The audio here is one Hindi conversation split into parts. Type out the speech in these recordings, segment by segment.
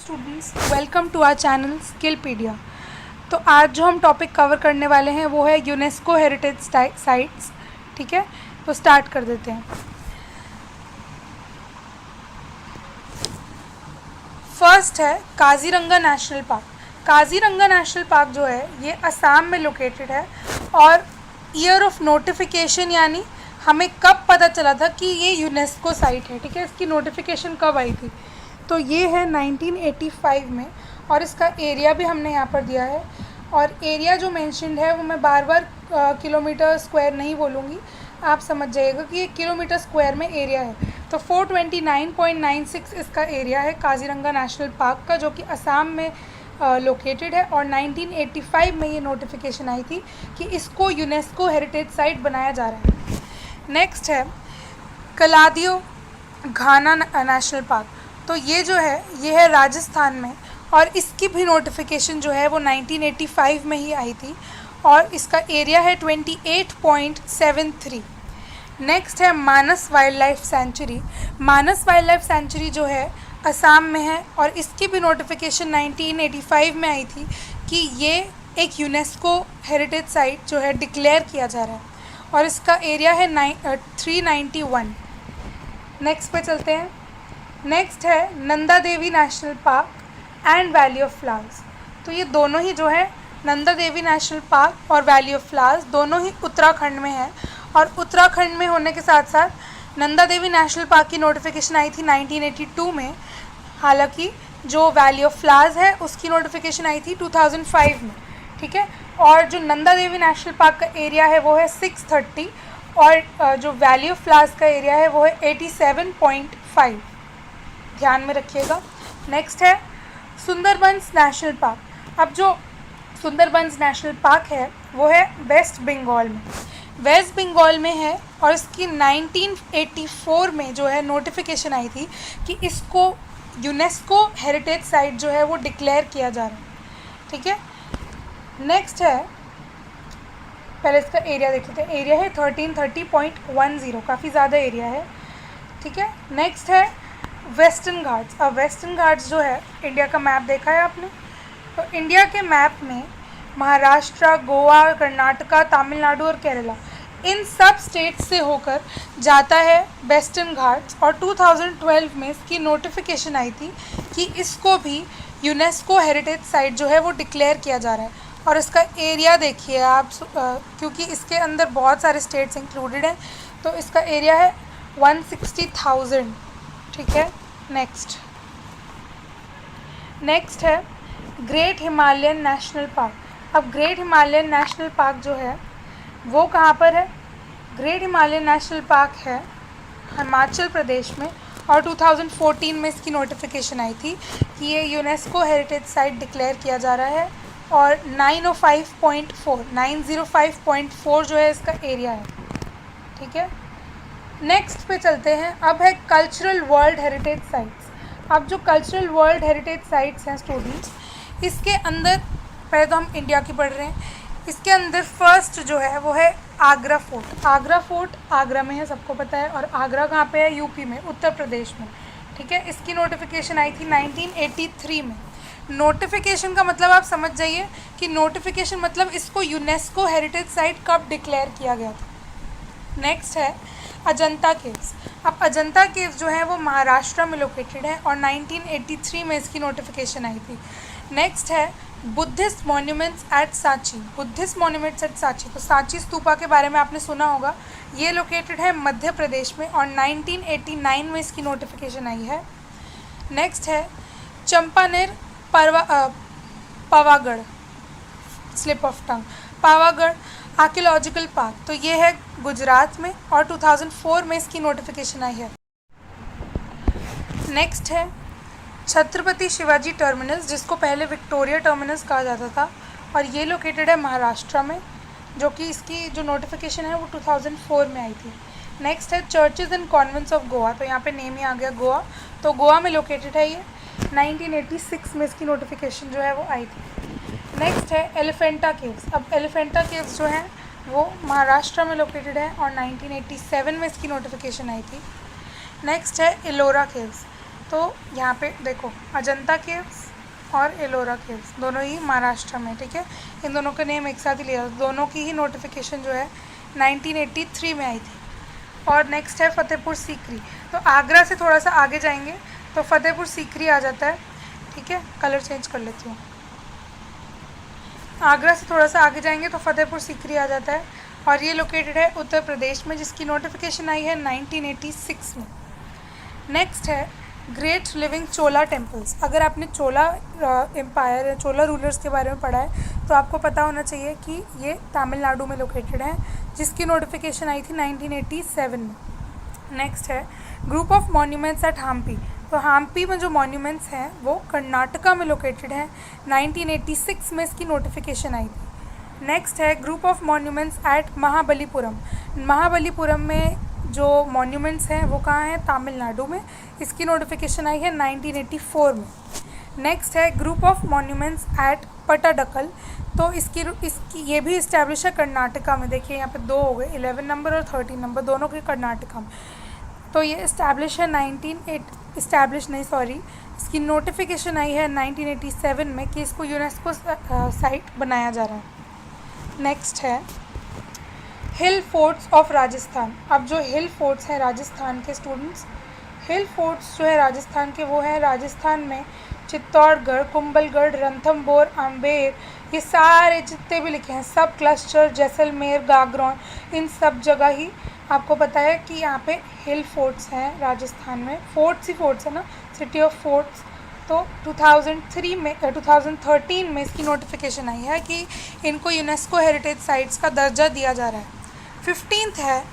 Students, welcome to our channel Skillpedia. तो आज जो हम टॉपिक कवर करने वाले हैं वो है यूनेस्को हेरिटेज साइट्स। ठीक है, तो स्टार्ट कर देते हैं। फर्स्ट है Kaziranga national park. Kaziranga national park जो है ये असम में लोकेटेड है और ईयर ऑफ नोटिफिकेशन यानी हमें कब पता चला था कि ये यूनेस्को साइट है। ठीक है, इसकी नोटिफिकेशन कब आई थी तो ये है 1985 में और इसका एरिया भी हमने यहाँ पर दिया है। और एरिया जो मेंशन्ड है वो मैं बार बार किलोमीटर स्क्वायर नहीं बोलूँगी, आप समझ जाइएगा कि ये किलोमीटर स्क्वायर में एरिया है। तो 429.96 इसका एरिया है काजीरंगा नेशनल पार्क का, जो कि असम में लोकेटेड है। और 1985 में ये नोटिफिकेशन आई थी कि इसको यूनेस्को हेरिटेज साइट बनाया जा रहा है। नेक्स्ट है कलादियो घाना नेशनल पार्क। तो ये जो है ये है राजस्थान में और इसकी भी नोटिफिकेशन जो है वो 1985 में ही आई थी और इसका एरिया है 28.73। नेक्स्ट है मानस वाइल्ड लाइफ सेंचुरी। मानस वाइल्ड लाइफ सेंचुरी जो है असम में है और इसकी भी नोटिफिकेशन 1985 में आई थी कि ये एक यूनेस्को हेरिटेज साइट जो है डिक्लेयर किया जा रहा है और इसका एरिया है 391। नेक्स्ट पे चलते हैं। नेक्स्ट है Nanda Devi national park and valley of flowers. तो ये दोनों ही जो है नंदा देवी नेशनल पार्क और वैली ऑफ फ्लावर्स दोनों ही उत्तराखंड में है और उत्तराखंड में होने के साथ साथ नंदा देवी नेशनल पार्क की नोटिफिकेशन आई थी 1982 में। हालांकि जो वैली ऑफ फ्लावर्स है उसकी नोटिफिकेशन आई थी 2005 में। ठीक है, और जो नंदा देवी नेशनल पार्क का एरिया है वो है 630 और जो वैली ऑफ फ्लावर्स का एरिया है वो है 87.5, ध्यान में रखिएगा। नेक्स्ट है सुंदरबंस नेशनल पार्क। अब जो सुंदरबंस नेशनल पार्क है वो है वेस्ट बंगाल में, वेस्ट बंगाल में है और इसकी 1984 में जो है नोटिफिकेशन आई थी कि इसको यूनेस्को हेरिटेज साइट जो है वो डिक्लेयर किया जा रहा है। ठीक है, नेक्स्ट है, पहले इसका एरिया देख लेते हैं। एरिया है 1330.10, काफ़ी ज़्यादा एरिया है। ठीक है, नेक्स्ट है वेस्टर्न घाट्स। अब वेस्टर्न घाट्स जो है इंडिया का मैप देखा है आपने, तो इंडिया के मैप में महाराष्ट्र, गोवा, कर्नाटका, तमिलनाडु और केरला इन सब स्टेट्स से होकर जाता है वेस्टर्न घाट्स और 2012 में इसकी नोटिफिकेशन आई थी कि इसको भी यूनेस्को हेरिटेज साइट जो है वो डिक्लेयर किया जा रहा है। और इसका एरिया देखिए आप, क्योंकि इसके अंदर बहुत सारे स्टेट्स इंक्लूडेड हैं तो इसका एरिया है 160,000। ठीक है, नेक्स्ट है ग्रेट हिमालयन नेशनल पार्क। अब ग्रेट हिमालयन नेशनल पार्क जो है वो कहाँ पर है? ग्रेट हिमालयन नेशनल पार्क है हिमाचल प्रदेश में और 2014 में इसकी नोटिफिकेशन आई थी कि ये यूनेस्को हेरिटेज साइट डिक्लेयर किया जा रहा है और 905.4 जो है इसका एरिया है। ठीक है, नेक्स्ट पे चलते हैं। अब है कल्चरल वर्ल्ड हेरिटेज साइट्स। अब जो कल्चरल वर्ल्ड हेरिटेज साइट्स हैं स्टूडेंट्स, इसके अंदर पहले तो हम इंडिया की पढ़ रहे हैं। इसके अंदर फर्स्ट जो है वो है आगरा फोर्ट। आगरा फोर्ट आगरा में है, सबको पता है, और आगरा कहाँ पे है? यूपी में, उत्तर प्रदेश में। ठीक है, इसकी नोटिफिकेशन आई थी 1983 में। नोटिफिकेशन का मतलब आप समझ जाइए कि नोटिफिकेशन मतलब इसको यूनेस्को हेरिटेज साइट कब डिक्लेयर किया गया था। नेक्स्ट है अजंता केव्स। अब अजंता केव्स जो है वो महाराष्ट्र में लोकेटेड है और 1983 में इसकी नोटिफिकेशन आई थी। नेक्स्ट है Buddhist monuments at Sanchi. Buddhist monuments at Sanchi, तो सांची स्तूपा के बारे में आपने सुना होगा। ये लोकेटेड है मध्य प्रदेश में और 1989 में इसकी नोटिफिकेशन आई है। नेक्स्ट है Champaner Pavagadh, slip of tongue, Pavagadh archaeological park. तो ये है गुजरात में और 2004 में इसकी नोटिफिकेशन आई है। नेक्स्ट है छत्रपति शिवाजी टर्मिनस, जिसको पहले विक्टोरिया टर्मिनस कहा जाता था और ये लोकेटेड है महाराष्ट्र में, जो कि इसकी जो नोटिफिकेशन है वो 2004 में आई थी। नेक्स्ट है churches and convents of Goa. तो यहाँ पे नेम ही आ गया गोवा, तो गोवा में लोकेटेड है ये। 1986 में इसकी नोटिफिकेशन जो है वो आई थी। नेक्स्ट है एलिफेंटा केव्स। अब एलिफेंटा केव्स जो है वो महाराष्ट्र में लोकेटेड है और 1987 में इसकी नोटिफिकेशन आई थी। नेक्स्ट है एलोरा केव्स। तो यहाँ पे देखो अजंता केव्स और एलोरा केव्स दोनों ही महाराष्ट्र में, ठीक है। इन दोनों का नेम एक साथ ही लिया, दोनों की ही नोटिफिकेशन जो है 1983 में आई थी। और नेक्स्ट है फतेहपुर सीकरी। तो आगरा से थोड़ा सा आगे जाएंगे तो फतेहपुर सीकरी आ जाता है, ठीक है। कलर चेंज कर लेती हूँ। आगरा से थोड़ा सा आगे जाएंगे तो फतेहपुर सीकरी आ जाता है और ये लोकेटेड है उत्तर प्रदेश में, जिसकी नोटिफिकेशन आई है 1986 में। नेक्स्ट है ग्रेट लिविंग चोला टेम्पल्स। अगर आपने चोला एम्पायर या चोला रूलर्स के बारे में पढ़ा है तो आपको पता होना चाहिए कि ये तमिलनाडु में लोकेटेड है, जिसकी नोटिफिकेशन आई थी 1987 में। नेक्स्ट है group of monuments at Hampi. तो हम्पी में जो मॉन्यूमेंट्स हैं वो कर्नाटका में लोकेटेड हैं, 1986 में इसकी नोटिफिकेशन आई थी। नेक्स्ट है group of monuments eight Mahabalipuram. Mahabalipuram में जो मॉन्यूमेंट्स हैं वो कहाँ हैं? तमिलनाडु में। इसकी नोटिफिकेशन आई है 1984 में। नेक्स्ट है ग्रुप ऑफ मॉन्यूमेंट्स एट पटाडकल। तो इसकी ये भी इस्टेब्लिश है कर्नाटका में। देखिए यहाँ पे दो हो गए, 11 नंबर और 13 नंबर, दोनों के कर्नाटका में। तो ये इस्टेब्लिश है इसकी नोटिफिकेशन आई है 1987 में कि इसको यूनेस्को साइट बनाया जा रहा है। नेक्स्ट है हिल फोर्ट्स ऑफ राजस्थान। अब जो हिल फोर्ट्स हैं राजस्थान के स्टूडेंट्स, हिल फोर्ट्स जो है राजस्थान के वो हैं राजस्थान में चित्तौड़गढ़, कुंभलगढ़, रणथंभौर, आमेर, ये सारे जितने भी लिखे हैं सब क्लस्टर, जैसलमेर, गागरौन, इन सब जगह ही आपको पता है कि यहाँ पे हिल फोर्ट्स हैं राजस्थान में। फोर्ट्स ही फोर्ट्स है ना, सिटी ऑफ फोर्ट्स। तो 2013 में इसकी नोटिफिकेशन आई है कि इनको यूनेस्को हेरिटेज साइट्स का दर्जा दिया जा रहा है। 15th है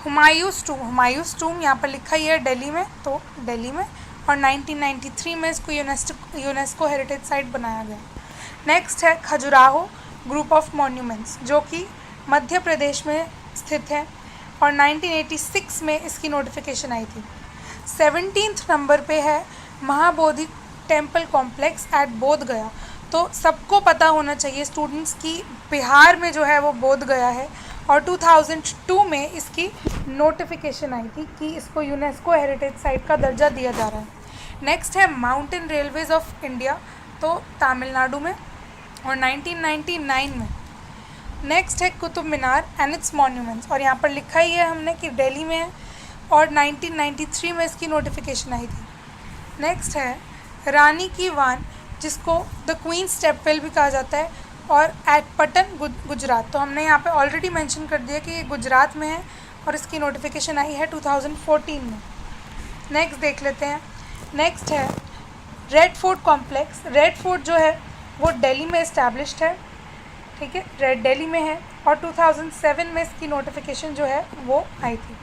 हुमायूंस टूम। हुमायूंस टूम यहाँ पर लिखा ही है दिल्ली में, तो दिल्ली में, और 1993 में इसको यूनेस्को हेरिटेज साइट बनाया गया। नेक्स्ट है खजुराहो ग्रुप ऑफ मॉन्यूमेंट्स, जो कि मध्य प्रदेश में स्थित है और 1986 में इसकी नोटिफिकेशन आई थी। 17th नंबर पे है महाबोधि टेम्पल कॉम्प्लेक्स एट बोध गया। तो सबको पता होना चाहिए स्टूडेंट्स की बिहार में जो है वो बोध गया है और 2002 में इसकी नोटिफिकेशन आई थी कि इसको यूनेस्को हेरिटेज साइट का दर्जा दिया जा रहा है। नेक्स्ट है माउंटेन रेलवेज ऑफ इंडिया, तो तमिलनाडु में, और 1999 में। नेक्स्ट है Qutub Minar and it's monuments, और यहाँ पर लिखा ही है हमने कि दिल्ली में है और 1993 में इसकी नोटिफिकेशन आई थी। नेक्स्ट है रानी की वान, जिसको द क्वींस स्टेपवेल भी कहा जाता है, और एट पटन गुजरात। तो हमने यहाँ पे ऑलरेडी मेंशन कर दिया कि ये गुजरात में है और इसकी नोटिफिकेशन आई है 2014 में। नेक्स्ट देख लेते हैं। नेक्स्ट है red fort complex. Red fort जो है वो दिल्ली में इस्टेब्लिश्ड है, ठीक है, रेड दिल्ली में है, और 2007 में इसकी नोटिफिकेशन जो है वो आई थी।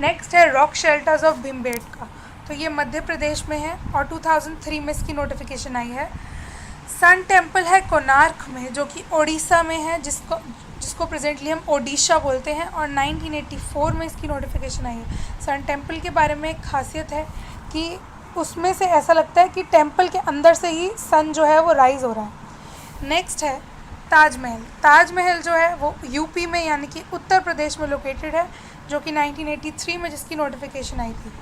नेक्स्ट है रॉक शेल्टर्स ऑफ भीमबेटका। तो ये मध्य प्रदेश में है और 2003 में इसकी नोटिफिकेशन आई है। सन टेम्पल है कोणार्क में, जो कि ओडिशा में है, जिसको प्रेजेंटली हम ओडिशा बोलते हैं, और 1984 में इसकी नोटिफिकेशन आई है। सन टेम्पल के बारे में एक खासियत है कि उसमें से ऐसा लगता है कि टेम्पल के अंदर से ही सन जो है वो राइज हो रहा है। नेक्स्ट है ताजमहल। ताजमहल जो है वो यूपी में यानी कि उत्तर प्रदेश में लोकेटेड है, जो कि 1983 में जिसकी नोटिफिकेशन आई थी।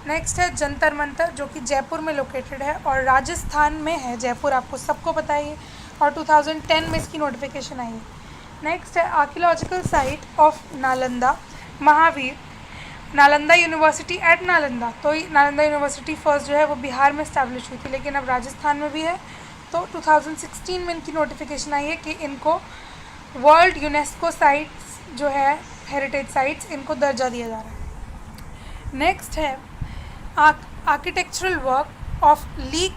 नेक्स्ट है जंतर मंतर, जो कि जयपुर में लोकेटेड है और राजस्थान में है। जयपुर आपको सबको पता है, और 2010 में इसकी नोटिफिकेशन आई है। नेक्स्ट है archaeological site of Nalanda Mahavir, Nalanda university at Nalanda. तो नालंदा यूनिवर्सिटी फर्स्ट जो है वो बिहार में इस्टेब्लिश हुई थी, लेकिन अब राजस्थान में भी है। तो 2016 में इनकी नोटिफिकेशन आई है कि इनको वर्ल्ड यूनेस्को साइट्स जो है हेरिटेज साइट्स, इनको दर्जा दिया जा रहा है। नेक्स्ट है architectural work of Le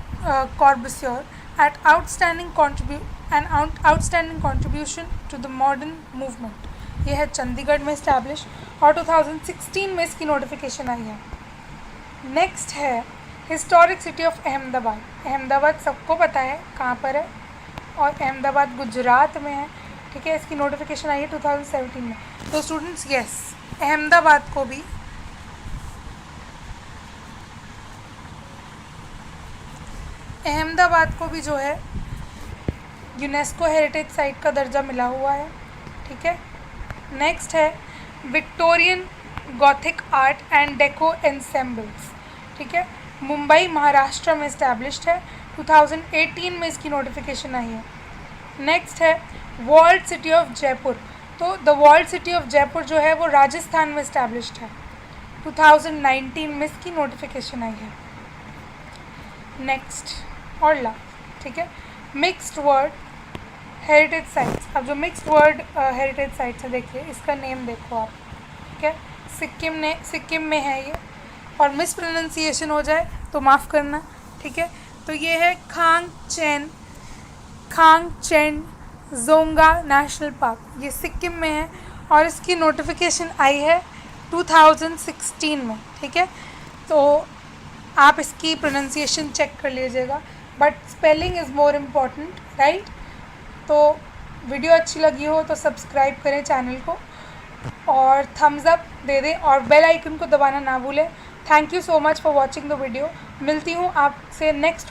Corbusier at outstanding contribution to the modern movement. ये है चंडीगढ़ में इस्टेब्लिश और 2016 में इसकी नोटिफिकेशन आई है। नेक्स्ट है historic city of Ahmedabad. Ahmedabad सबको पता है कहाँ पर है, और अहमदाबाद गुजरात में है, ठीक है। इसकी नोटिफिकेशन आई है 2017 में। तो स्टूडेंट्स यस, अहमदाबाद को भी जो है यूनेस्को हेरिटेज साइट का दर्जा मिला हुआ है, ठीक है। नेक्स्ट है Victorian Gothic art and deco ensembles, ठीक है। मुंबई महाराष्ट्र में इस्टेब्लिश्ड है। 2018 में इसकी नोटिफिकेशन आई है। नेक्स्ट है वॉल्ड सिटी ऑफ जयपुर। तो the walled city of Jaipur जो है वो राजस्थान में इस्टेब्लिश्ड है। 2019 में इसकी नोटिफिकेशन आई है। नेक्स्ट और लास्ट, ठीक है, मिक्स्ड वर्ड हेरिटेज साइट्स। अब जो मिक्स्ड वर्ड हेरिटेज साइट्स है, देखिए इसका नेम देखो आप, ठीक है, सिक्किम में है ये, और मिस प्रोनाउंसिएशन हो जाए तो माफ़ करना, ठीक है। तो ये है खांगचेन जोंगा नेशनल पार्क, ये सिक्किम में है और इसकी नोटिफिकेशन आई है 2016 में, ठीक है। तो आप इसकी प्रोनाउंसिएशन चेक कर लीजिएगा, but spelling is more important, right. तो वीडियो अच्छी लगी हो तो सब्सक्राइब करें चैनल को और थम्स अप दे दें और बेल आइकन को दबाना ना भूलें। Thank you so much for watching the video. मिलती हूँ आपसे नेक्स्ट